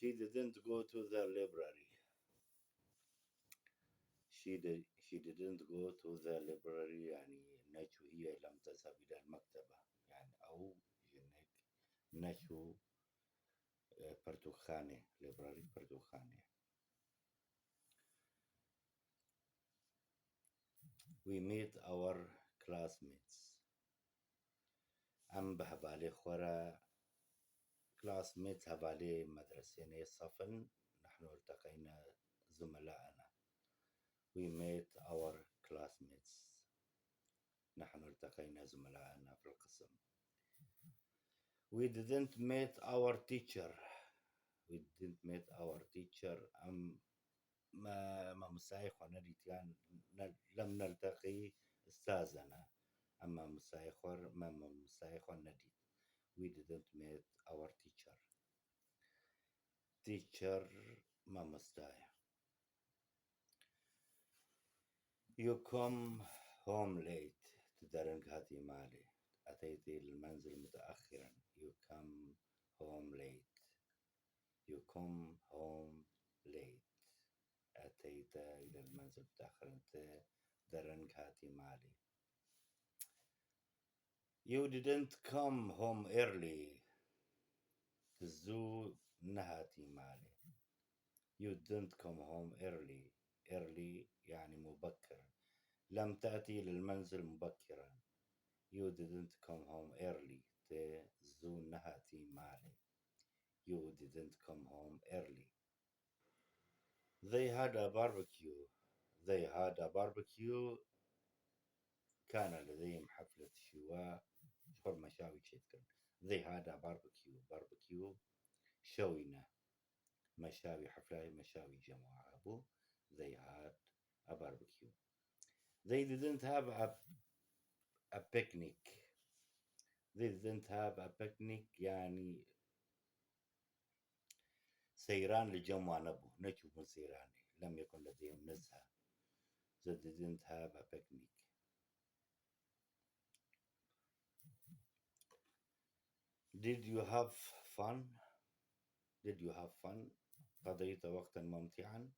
She didn't go to the library. She didn't go to the library يعني نشو هي لم تذهب إلى المكتبة يعني أو جنك نشو برتوخانة library برتوخانة. We meet our classmates. أم بهبالي خورا classmates هبالي مدرسيني صفن نحن التقينا زملائنا. We met our classmates. نحن التقينا زملائنا في القسم. We didn't meet our teacher. We didn't meet our teacher. ما مسايخ ونريتيان لم نلتقي أستاذنا. أما مسايخور ما مسايخ نديد. We didn't meet our teacher. Teacher ما مستايخ. You come home late. تدرنك هاتي مالي. أتيت المنزل متأخرا. You come home late. You come home late. أتيت إلى المنزل متأخرا. تدرنك هاتي مالي. You didn't come home early. تزو نهاتي مالي. You didn't come home early. Early يعني مبكر. لم تأتي للمنزل مبكرا. You didn't come home early. تزو نهاتي مالي. You didn't come home early. They had a barbecue. They had a barbecue. كان لديهم حفلة شواء. شغل مشاوي شيتكن. They had a barbecue. Barbecue شوينا. مشاوي حفلة مشاوي جماعة أبو. They had a barbecue. They didn't have a picnic. They didn't have a picnic يعني سيران لجمع نبو نشوف من سيراني لم يكن لديهم نزهة. They didn't have a picnic. Did you have fun? Did you have fun? قضيت وقتا ممتعا.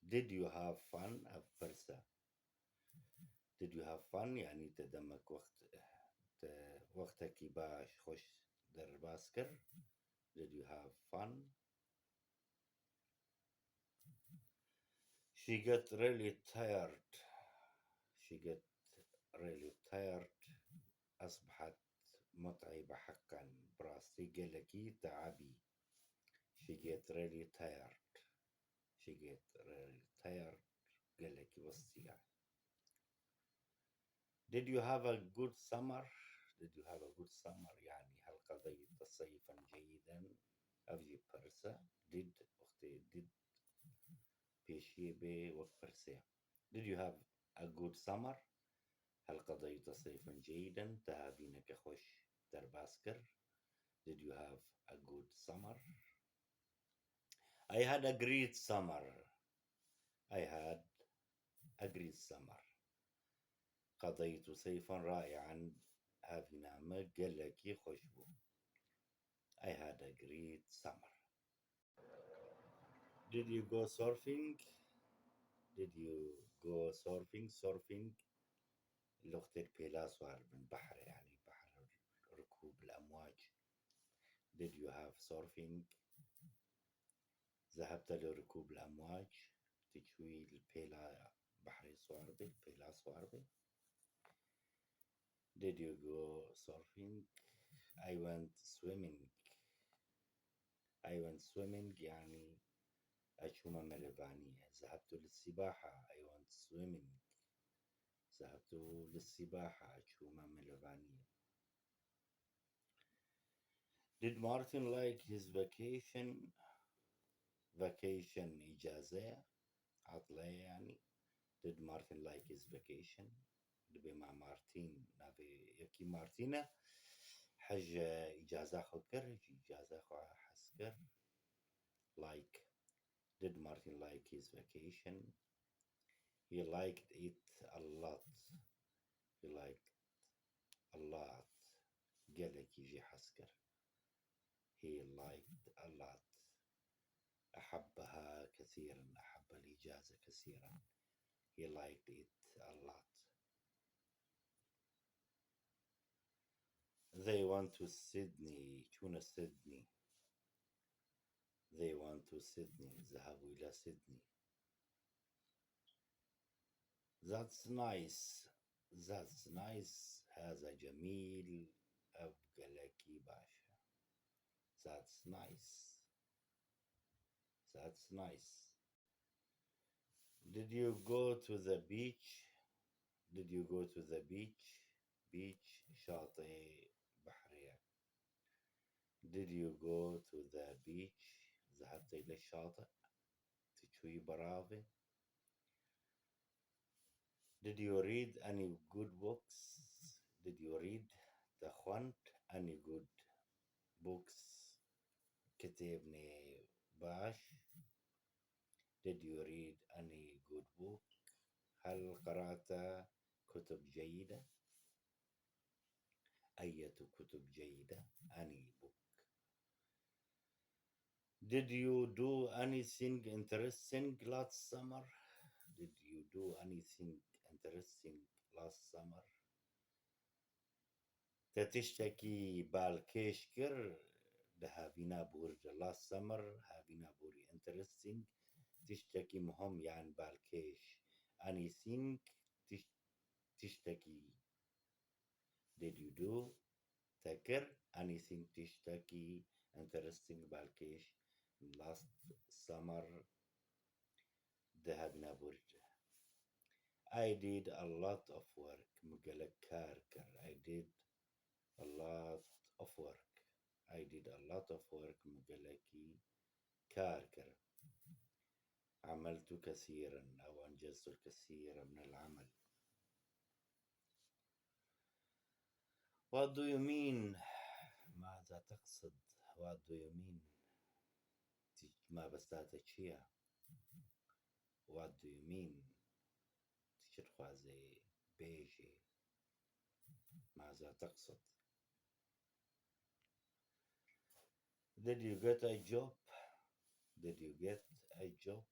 Did you have fun? فرصة. Did you have fun يعني تدمك وقتك باش خوش در باسكر. Did you have fun? She got really tired. She got really tired. أصبحت متعبة حقا. براستي قلكي تعبي. She get really tired. She get really tired. قلكي وسطي. Did you have a good summer? Did you have a good summer يعني هل قضيت صيفا جيدا؟ أفجي برسة. Did أختي did بيشي بي وفرسة. Did you have a good summer? هل قضيت صيفا جيدا؟ تهابينك خوش درباسكر. Did you have a good summer? I had a great summer. I had a great summer. قضيت صيفا رائعا. هذه نعمة قلكي خوشبو. I had a great summer. Did you go surfing? Did you go surfing? Surfing لغة البيلاسوار من بحر يعني بحر ركوب الأمواج. Did you have surfing? ذهبت لركوب الأمواج. تشوي البيلا بحر سواربي البيلا سواربي. Did you go surfing? I went swimming. I went swimming يعني أشومة ملبانية. ذهبت للسباحة. I went swimming. ذهبت للسباحة أشومة ملبانية. Did Martin like his vacation? Vacation إجازة عطلة يعني. Did Martin like his vacation? دبي مع مارتين نبي يكي مارتينا حج إجازة خكر إجازة خو حسكر. Like. Did Martin like his vacation? He liked it a lot. He liked a lot. قالك يجي حسكر. He liked a lot. أحبها كثيرا، أحب الإجازة كثيرا. He liked it a lot. They went to Sydney. شنو Sydney? They went to Sydney. ذهبوا إلى سيدني. That's nice. That's nice. هذا جميل. أبقى لك باشا. That's nice. That's nice. Did you go to the beach? Did you go to the beach? Beach شاطئ بحرية. Did you go to the beach? ذهبت إلى الشاطئ تشوي برافة. Did you read any good books? Did you read تخونت any good books? كتبني باش. Did you read any good book? هل قرأت كتب جيدة؟ أية كتب جيدة؟ any book. Did you do anything interesting last summer? Did you do anything interesting last summer? تشتكي بالكشكر دهافينا بورج last summer هافينا بوري interesting تشتكي مهم يعني بالكيش anything تشتكي. Did you do تكر anything تشتكي interesting بالكيش last summer ذهبنا برج. I did a lot of work مقالك كاركر. I did a lot of work. I did a lot of work مقالكي كاركر. عملت كثيرا أو أنجزت الكثير من العمل. What do you mean? ماذا تقصد؟ What do you mean? ما بستاتشيا. What do you mean? تشرخوازي بيجي. ماذا تقصد؟ Did you get a job? Did you get a job?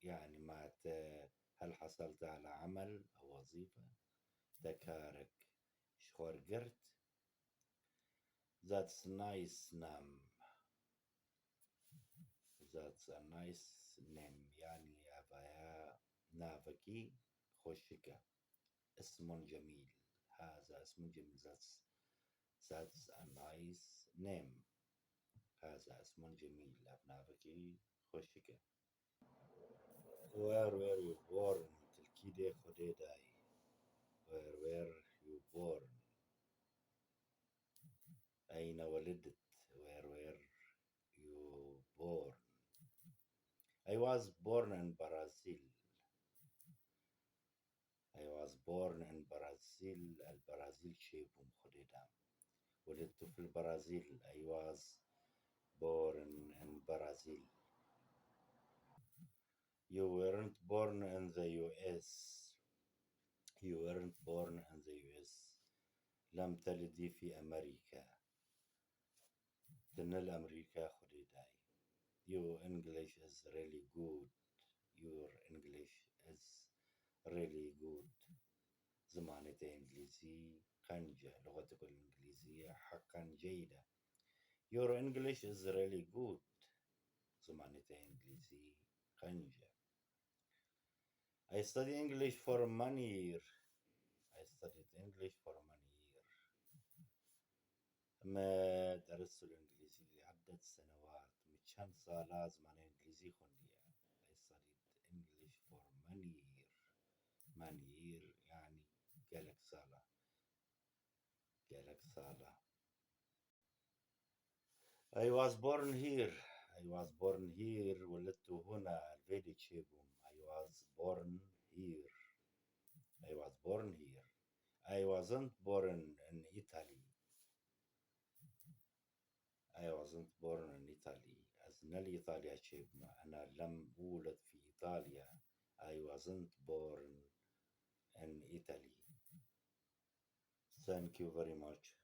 يعني هل حصلت على عمل أو وظيفة؟ ذكرك شخورجرت. That's nice name. That's a nice name. يعني أبايا نافكي خوشكة. اسم جميل. هذا اسم جميل. That's a nice name. هذا اسم جميل. أبنافكي خوشكة. Where were you born? تلكيدي خديداي. Where were you born? أين ولدت? Where were you born? I was born in Brazil. I was born in Brazil. البرازيل شيبهم خديدام. ولدت في البرازيل. I was born in Brazil. You weren't born in the US. You weren't born in the US. لم تلدي في أمريكا. تنل أمريكا خديداي. Your English is really good. Your English is really good. زمانة إنجليزي قنجة. لغتك الإنجليزية حقا جيدة. Your English is really good. زمانة إنجليزي قنجة. I studied English for many years. I studied English for many years. ما درست الإنجليزية لعدة سنوات. مشان صار زمانة إنجليزي خندية. I studied English for many years. Many years يعني قالك صالة. قالك صالة. I was born here. I was born here. ولدت هنا. الفيدي تشيبوم. I was born here. I was born here. I wasn't born in Italy. I wasn't born in Italy. أثناء إيطاليا تشيبوم. أنا لم أولد في إيطاليا. I wasn't born in Italy. Thank you very much.